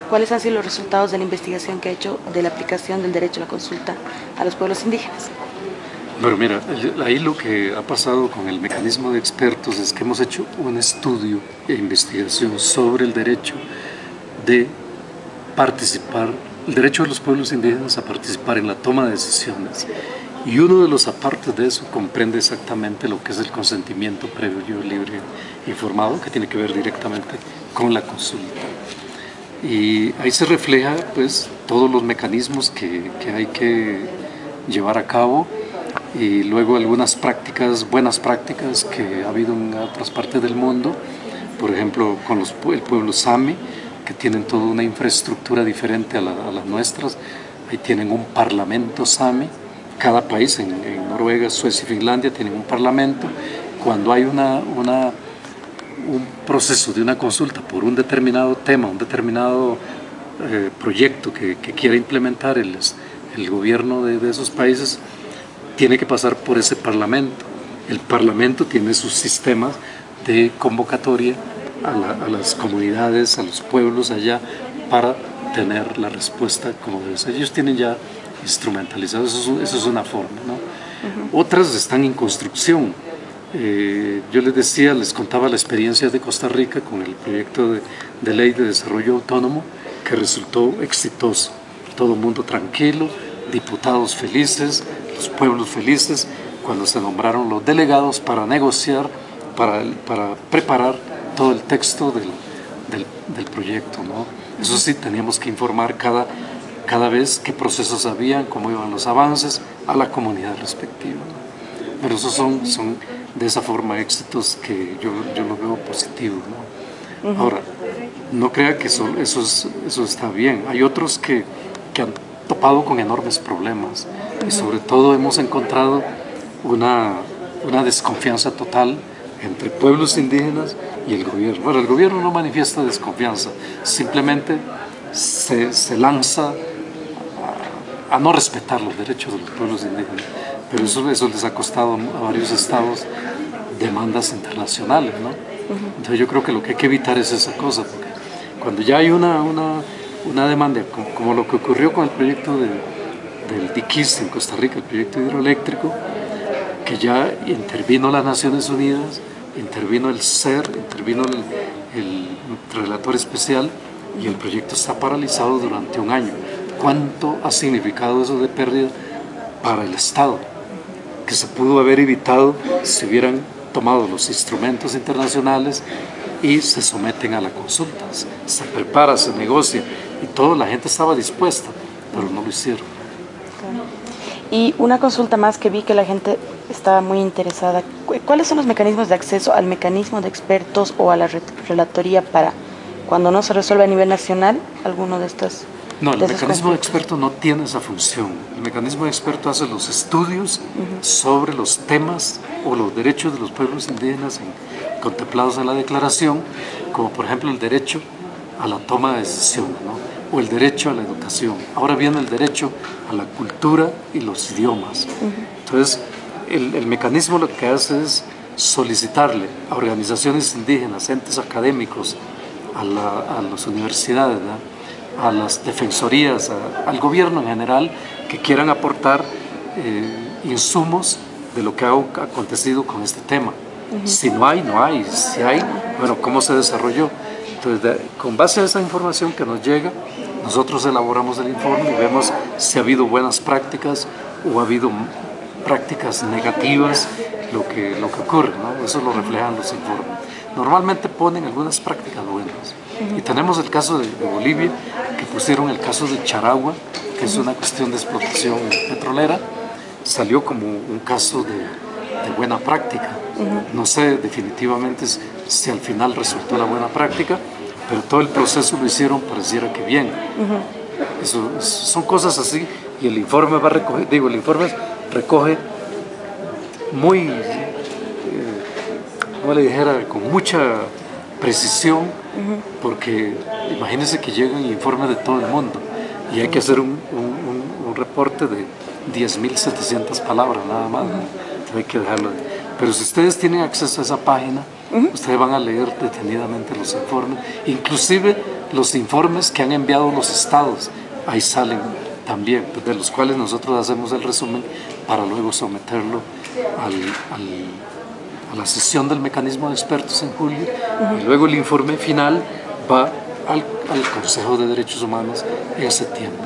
¿Cuáles han sido los resultados de la investigación que ha hecho de la aplicación del derecho a la consulta a los pueblos indígenas? Bueno, mira, ahí lo que ha pasado con el mecanismo de expertos es que hemos hecho un estudio e investigación sobre el derecho de participar, el derecho de los pueblos indígenas a participar en la toma de decisiones. Y uno de los apartes de eso comprende exactamente lo que es el consentimiento previo, libre, informado, que tiene que ver directamente con la consulta. Y ahí se refleja pues todos los mecanismos que hay que llevar a cabo, y luego algunas prácticas, buenas prácticas que ha habido en otras partes del mundo, por ejemplo con el pueblo Sami, que tienen toda una infraestructura diferente a las nuestras. Ahí tienen un parlamento Sami, cada país, en Noruega, Suecia y Finlandia tienen un parlamento. Cuando hay un proceso de una consulta por un determinado tema, un determinado proyecto que quiera implementar el gobierno de esos países, tiene que pasar por ese parlamento. El parlamento tiene sus sistemas de convocatoria a las comunidades, a los pueblos allá, para tener la respuesta como debe ser. Ellos tienen ya instrumentalizado, eso es una forma, ¿no? Otras están en construcción. Yo les contaba la experiencia de Costa Rica con el proyecto de ley de desarrollo autónomo, que resultó exitoso. Todo el mundo tranquilo, diputados felices, los pueblos felices, cuando se nombraron los delegados para negociar, para preparar todo el texto del proyecto, ¿no? Eso sí, teníamos que informar cada vez qué procesos habían, cómo iban los avances a la comunidad respectiva, ¿no? Pero esos son de esa forma éxitos que yo lo veo positivo, ¿no? Ahora, no crea que eso está bien. Hay otros que han topado con enormes problemas, y sobre todo hemos encontrado una desconfianza total entre pueblos indígenas y el gobierno. Bueno, el gobierno no manifiesta desconfianza, simplemente se lanza a no respetar los derechos de los pueblos indígenas, pero eso les ha costado a varios estados demandas internacionales, ¿no? Entonces yo creo que lo que hay que evitar es esa cosa, porque cuando ya hay una demanda, como lo que ocurrió con el proyecto del Diquís en Costa Rica, el proyecto hidroeléctrico, que ya intervino las Naciones Unidas, intervino el CER, intervino el relator especial, y el proyecto está paralizado durante un año. ¿Cuánto ha significado eso de pérdida para el Estado? Que se pudo haber evitado si hubieran tomado los instrumentos internacionales y se someten a la consulta. Se prepara, se negocia, y toda la gente estaba dispuesta, pero no lo hicieron. Y una consulta más que vi que la gente estaba muy interesada. ¿Cuáles son los mecanismos de acceso al mecanismo de expertos o a la relatoría para cuando no se resuelve a nivel nacional alguno de estos? No, el mecanismo de experto no tiene esa función. El mecanismo de experto hace los estudios sobre los temas o los derechos de los pueblos indígenas contemplados en la declaración, como por ejemplo el derecho a la toma de decisiones, ¿no? O el derecho a la educación. Ahora viene el derecho a la cultura y los idiomas. Entonces, el mecanismo lo que hace es solicitarle a organizaciones indígenas, entes académicos, a las universidades, ¿no?, a las defensorías, al gobierno en general, que quieran aportar insumos de lo que ha acontecido con este tema. Si no hay, no hay. Si hay, bueno, ¿cómo se desarrolló? Entonces, con base a esa información que nos llega, nosotros elaboramos el informe y vemos si ha habido buenas prácticas o ha habido prácticas negativas, lo que ocurre, ¿no? Eso lo reflejan los informes. Normalmente ponen algunas prácticas buenas. Y tenemos el caso de Bolivia, que pusieron el caso de Charagua, que es una cuestión de explotación petrolera. Salió como un caso de buena práctica. No sé definitivamente si al final resultó la buena práctica, pero todo el proceso lo hicieron pareciera que bien. Eso, son cosas así, y el informe va a recoger, el informe recoge muy, como le dijera, con mucha precisión, porque imagínense que llegan informes de todo el mundo y hay que hacer un reporte de 10.700 palabras nada más, ¿no? Entonces hay que dejarlo. Pero si ustedes tienen acceso a esa página, ustedes van a leer detenidamente los informes, inclusive los informes que han enviado los estados, ahí salen también, pues, de los cuales nosotros hacemos el resumen para luego someterlo a la sesión del mecanismo de expertos en julio, y luego el informe final va al Consejo de Derechos Humanos en septiembre.